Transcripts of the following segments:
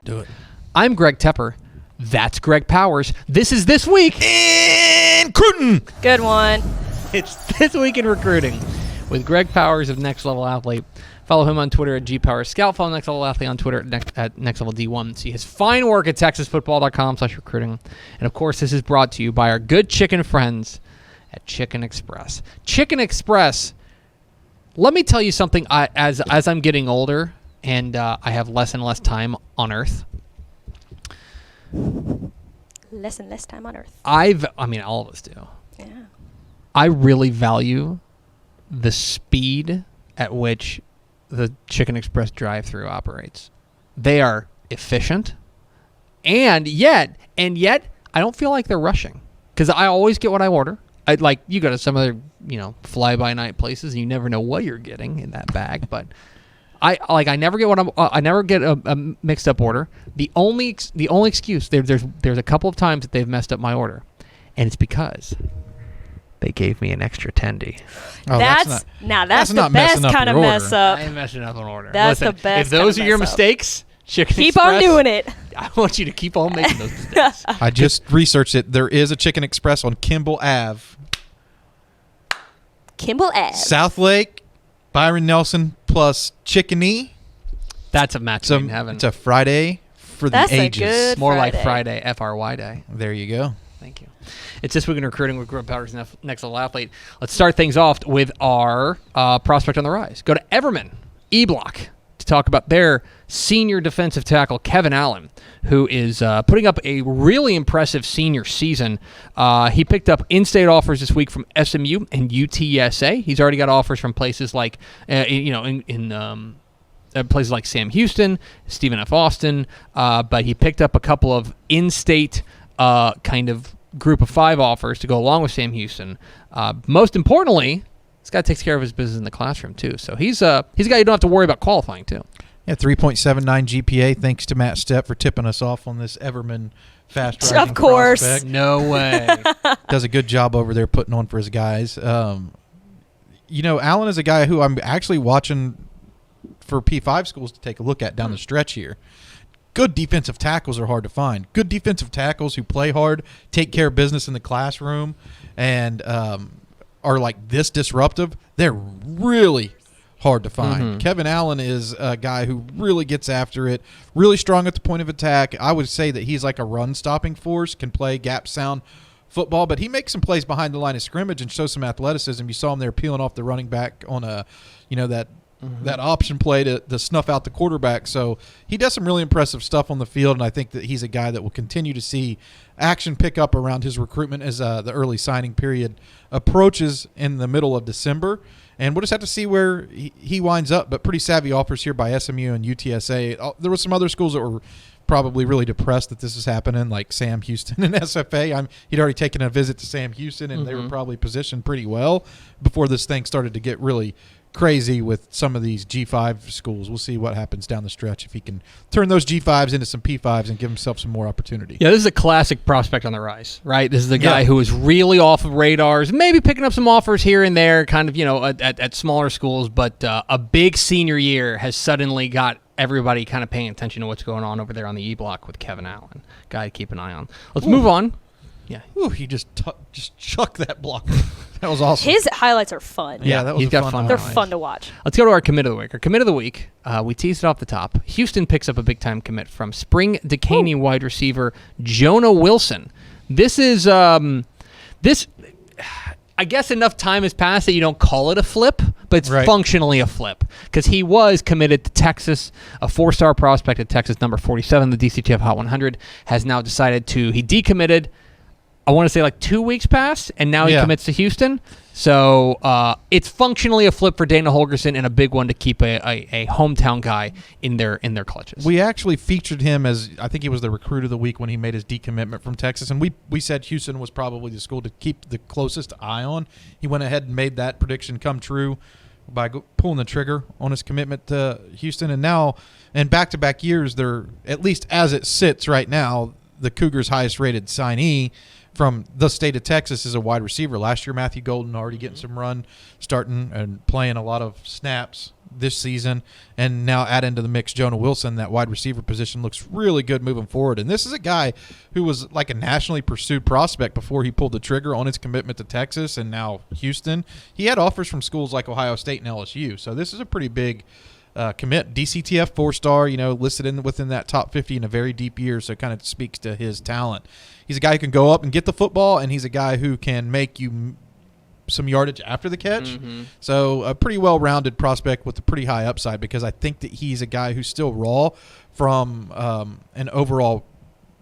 Do it. I'm Greg Tepper. That's Greg Powers. This is This Week in Recruiting. Good one. It's This Week in Recruiting with Greg Powers of Next Level Athlete. Follow him on Twitter at GPowersScout. Follow Next Level Athlete on Twitter at Next Level D1. See his fine work at TexasFootball.com/recruiting. And, of course, this is brought to you by our good chicken friends at Chicken Express. Chicken Express, let me tell you something. As I'm getting older and I have less and less time on Earth. Less and less time on Earth. All of us do. Yeah. I really value the speed at which the Chicken Express drive-thru operates. They are efficient, and yet, I don't feel like they're rushing because I always get what I order. You go to some other, fly-by-night places, and you never know what you're getting in that bag. But I never get I never get a mixed-up order. The only excuse there's a couple of times that they've messed up my order, and it's because they gave me an extra tendy. Oh, that's the best kind of mess up. I ain't messing up an order. That's Listen, the best. If those kind are your of mess up. mistakes, Chicken Keep Express, on doing it. I want you to keep on making those mistakes. I just researched it. There is a Chicken Express on Kimball Ave. Kimball Ave. South Lake, Byron Nelson plus Chickeny. That's a match made in heaven. It's a Friday for That's the a ages. good More like Friday. Friday, FRY Day. There you go. Thank you. It's This Week in Recruiting with Greg Powers, Next Level Athlete. Let's start things off with our prospect on the rise. Go to Everman, E-Block, to talk about their senior defensive tackle, Kevin Allen, who is putting up a really impressive senior season. He picked up in-state offers this week from SMU and UTSA. He's already got offers from places like, places like Sam Houston, Stephen F. Austin, but he picked up a couple of in-state kind of group of 5 offers to go along with Sam Houston. Most importantly, this guy takes care of his business in the classroom too. So he's a guy you don't have to worry about qualifying too. Yeah, 3.79 GPA. Thanks to Matt Stepp for tipping us off on this Everman fast rising Of course. prospect. No way. Does a good job over there putting on for his guys. Allen is a guy who I'm actually watching for P5 schools to take a look at down the stretch here. Good defensive tackles are hard to find. Good defensive tackles who play hard, take care of business in the classroom, and are like this disruptive. They're really hard to find. Mm-hmm. Kevin Allen is a guy who really gets after it, really strong at the point of attack. I would say that he's like a run-stopping force, can play gap-sound football, but he makes some plays behind the line of scrimmage and shows some athleticism. You saw him there peeling off the running back on that option play to snuff out the quarterback. So he does some really impressive stuff on the field, and I think that he's a guy that will continue to see action pick up around his recruitment as the early signing period approaches in the middle of December. And we'll just have to see where he winds up, but pretty savvy offers here by SMU and UTSA. There were some other schools that were probably really depressed that this is happening, like Sam Houston and SFA. He'd already taken a visit to Sam Houston, and they were probably positioned pretty well before this thing started to get really crazy with some of these G5 schools. We'll see what happens down the stretch if he can turn those G5s into some P5s and give himself some more opportunity. Yeah, this is a classic prospect on the rise, right? This is the guy who is really off of radars, maybe picking up some offers here and there, kind of, at smaller schools, but a big senior year has suddenly got everybody kind of paying attention to what's going on over there on the E-Block with Kevin Allen. Guy to keep an eye on. Let's move on. Yeah. Ooh, he just chucked that blocker. That was awesome. His highlights are fun. Yeah, that was he's got fun. They're fun to watch. Let's go to our commit of the week. Our commit of the week, we teased it off the top. Houston picks up a big-time commit from spring DeKaney wide receiver Jonah Wilson. This is I guess enough time has passed that you don't call it a flip, but it's functionally a flip because he was committed to Texas, a 4-star prospect at Texas, number 47, the DCTF Hot 100, has now decided he decommitted. I want to say like 2 weeks passed, and now he commits to Houston. So it's functionally a flip for Dana Holgerson and a big one to keep a hometown guy in their clutches. We actually featured him as, I think he was the recruit of the week when he made his decommitment from Texas, and we said Houston was probably the school to keep the closest eye on. He went ahead and made that prediction come true by pulling the trigger on his commitment to Houston. And now, in back-to-back years, they're, at least as it sits right now, the Cougars' highest-rated signee from the state of Texas is a wide receiver. Last year, Matthew Golden already getting some run, starting and playing a lot of snaps this season, and now add into the mix Jonah Wilson. That wide receiver position looks really good moving forward. And this is a guy who was like a nationally pursued prospect before he pulled the trigger on his commitment to Texas and now Houston. He had offers from schools like Ohio State and LSU. So this is a pretty big commit. DCTF 4-star, listed within that top 50 in a very deep year. So it kind of speaks to his talent. He's a guy who can go up and get the football, and he's a guy who can make you some yardage after the catch. Mm-hmm. So a pretty well-rounded prospect with a pretty high upside, because I think that he's a guy who's still raw from an overall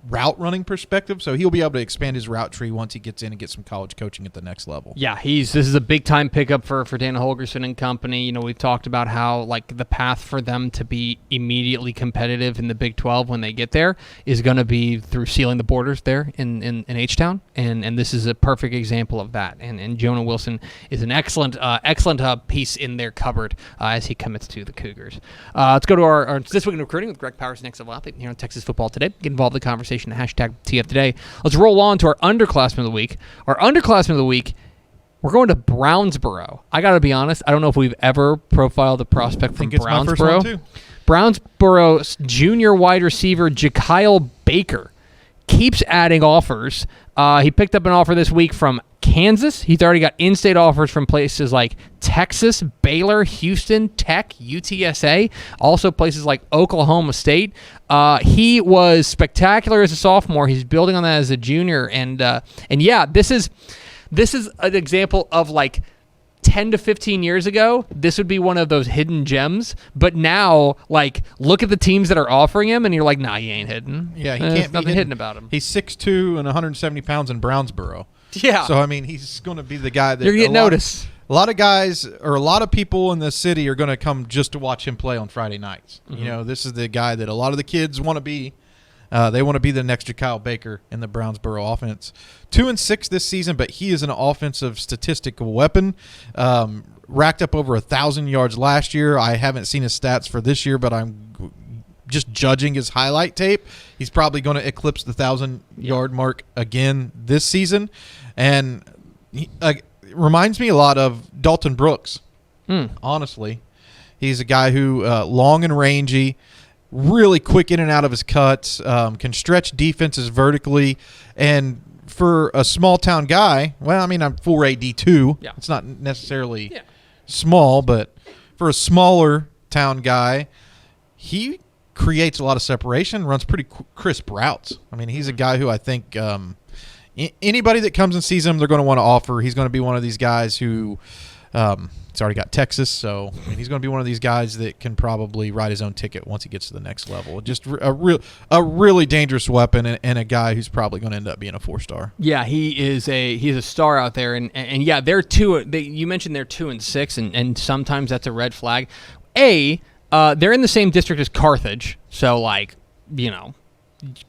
route running perspective. So he'll be able to expand his route tree once he gets in and gets some college coaching at the next level. Yeah, this is a big time pickup for Dana Holgorsen and company. We've talked about how like the path for them to be immediately competitive in the Big 12 when they get there is going to be through sealing the borders there in H-Town, and this is a perfect example of that. And Jonah Wilson is an excellent piece in their cupboard as he commits to the Cougars. Let's go to our This Week in Recruiting with Greg Powers next level here on Texas Football Today. Get involved in the conversation. Hashtag TF Today. Let's roll on to our Underclassman of the Week. Our Underclassman of the Week, we're going to Brownsboro. I got to be honest, I don't know if we've ever profiled a prospect from Brownsboro. My first one too. Brownsboro's junior wide receiver, Gekyle Baker, keeps adding offers. He picked up an offer this week from Kansas. He's already got in-state offers from places like Texas, Baylor, Houston, Tech, UTSA, also places like Oklahoma State. He was spectacular as a sophomore. He's building on that as a junior, and yeah, this is an example of like 10 to 15 years ago, this would be one of those hidden gems. But now, like, look at the teams that are offering him, and you're like, nah, he ain't hidden. Yeah, he can't be nothing hidden about him. He's 6'2" and 170 pounds in Brownsboro. Yeah. So, I mean, he's going to be the guy that... You're getting noticed. A lot of guys, or a lot of people in the city are going to come just to watch him play on Friday nights. Mm-hmm. This is the guy that a lot of the kids want to be. They want to be the next Gekyle Baker in the Brownsboro offense. 2-6 this season, but he is an offensive statistical weapon. Racked up over 1,000 yards last year. I haven't seen his stats for this year, but I'm just judging his highlight tape. He's probably going to eclipse the 1,000-yard mark again this season. And he reminds me a lot of Dalton Brooks, honestly. He's a guy who long and rangy, really quick in and out of his cuts, can stretch defenses vertically, and for a small-town guy, well, I mean, I'm 4A D2. Yeah. It's not necessarily small, but for a smaller town guy, he creates a lot of separation, runs pretty crisp routes. I mean, he's a guy who I think anybody that comes and sees him, they're going to want to offer. He's going to be one of these guys who he's already got Texas, so I mean, he's going to be one of these guys that can probably ride his own ticket once he gets to the next level. Just a really dangerous weapon, and a guy who's probably going to end up being a 4-star. Yeah, he's a star out there, and yeah, they're you mentioned they're 2-6, and sometimes that's a red flag. They're in the same district as Carthage, so like,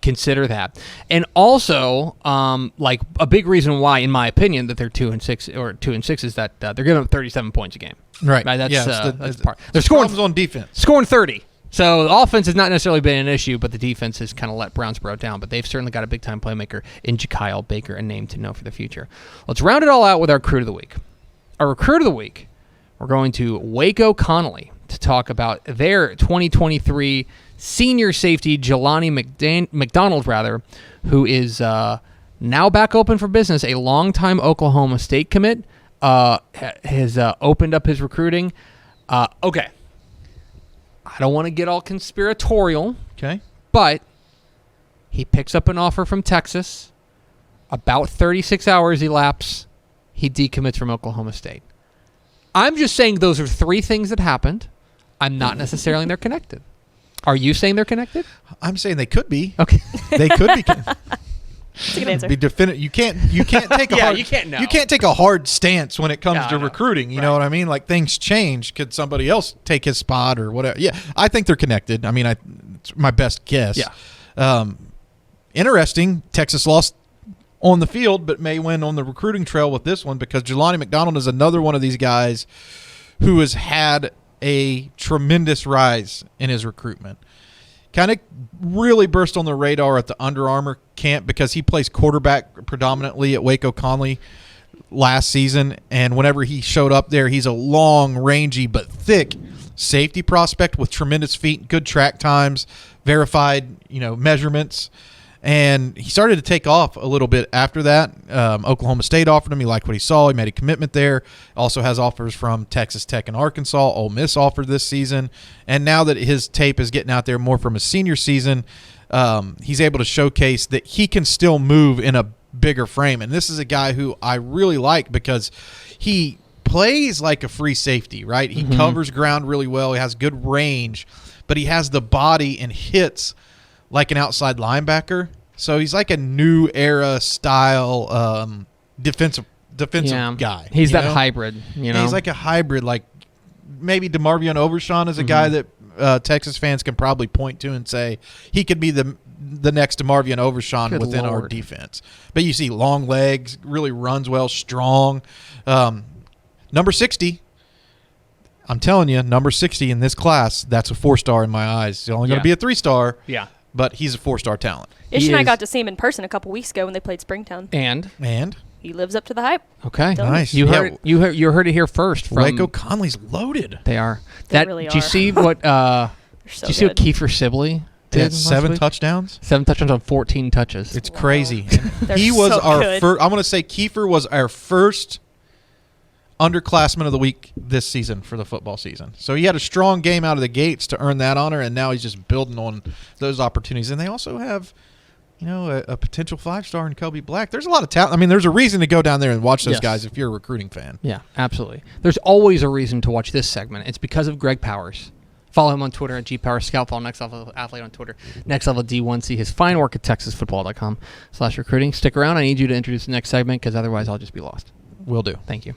consider that. And also, like a big reason why, in my opinion, that they're 2-6 is that they're giving up 37 points a game. Right. That's part. They're scoring on defense. Scoring 30. So the offense has not necessarily been an issue, but the defense has kind of let Brownsboro down. But they've certainly got a big-time playmaker in Gekyle Baker, a name to know for the future. Let's round it all out with our Recruit of the Week. Our Recruit of the Week, we're going to Waco Connolly to talk about their 2023 senior safety, Jelani McDonald, who is now back open for business, a longtime Oklahoma State commit, has opened up his recruiting. Okay. I don't want to get all conspiratorial. Okay. But he picks up an offer from Texas. About 36 hours elapse, he decommits from Oklahoma State. I'm just saying those are three things that happened. I'm not necessarily they're connected. Are you saying they're connected? I'm saying they could be. Okay. They could be. That's a good answer. Be definite. You can't take a hard, you can't know. You can't take a hard stance when it comes to No. recruiting. You know what I mean? Like, things change. Could somebody else take his spot or whatever? Yeah, I think they're connected. I mean, it's my best guess. Yeah. Interesting. Texas lost on the field, but may win on the recruiting trail with this one, because Jelani McDonald is another one of these guys who has had a tremendous rise in his recruitment. Kind of really burst on the radar at the Under Armour camp because he plays quarterback predominantly at Waco Connolly last season, and whenever he showed up there, he's a long, rangy, but thick safety prospect with tremendous feet, good track times, verified, measurements. And he started to take off a little bit after that. Oklahoma State offered him. He liked what he saw. He made a commitment there. Also has offers from Texas Tech and Arkansas. Ole Miss offered this season. And now that his tape is getting out there more from his senior season, he's able to showcase that he can still move in a bigger frame. And this is a guy who I really like because he plays like a free safety, right? He covers ground really well. He has good range, but he has the body and hits like an outside linebacker. So he's like a new era style defensive guy. He's that hybrid, Yeah, he's like a hybrid, like maybe DeMarvion Overshawn is a guy that Texas fans can probably point to and say he could be the next DeMarvion Overshawn Good within Lord. our defense. But you see long legs, really runs well, strong. Number 60. I'm telling you, number 60 in this class, that's a 4-star in my eyes. He's only going to be a 3-star. Yeah. But he's a 4-star talent. Ish and I got to see him in person a couple weeks ago when they played Springtown. And He lives up to the hype. okay, Nice. You heard it here first. From Waco Conley's loaded. They are. They really Did you are. see what? They're so Did you see what good. Kiefer Sibley He did? had last 7 week? touchdowns. 7 touchdowns on 14 touches. It's Wow. crazy. They're He was so our good. first. I'm going to say Kiefer was our first underclassman of the week this season for the football season. So he had a strong game out of the gates to earn that honor, and now he's just building on those opportunities. And they also have, a potential 5-star in Kobe Black. There's a lot of talent. I mean, there's a reason to go down there and watch those Yes. guys if you're a recruiting fan. Yeah, absolutely. There's always a reason to watch this segment. It's because of Greg Powers. Follow him on Twitter at GPowersScout. Follow Next Level Athlete on Twitter. Next Level D1. See his fine work at TexasFootball.com/recruiting. Stick around. I need you to introduce the next segment because otherwise I'll just be lost. Will do. Thank you.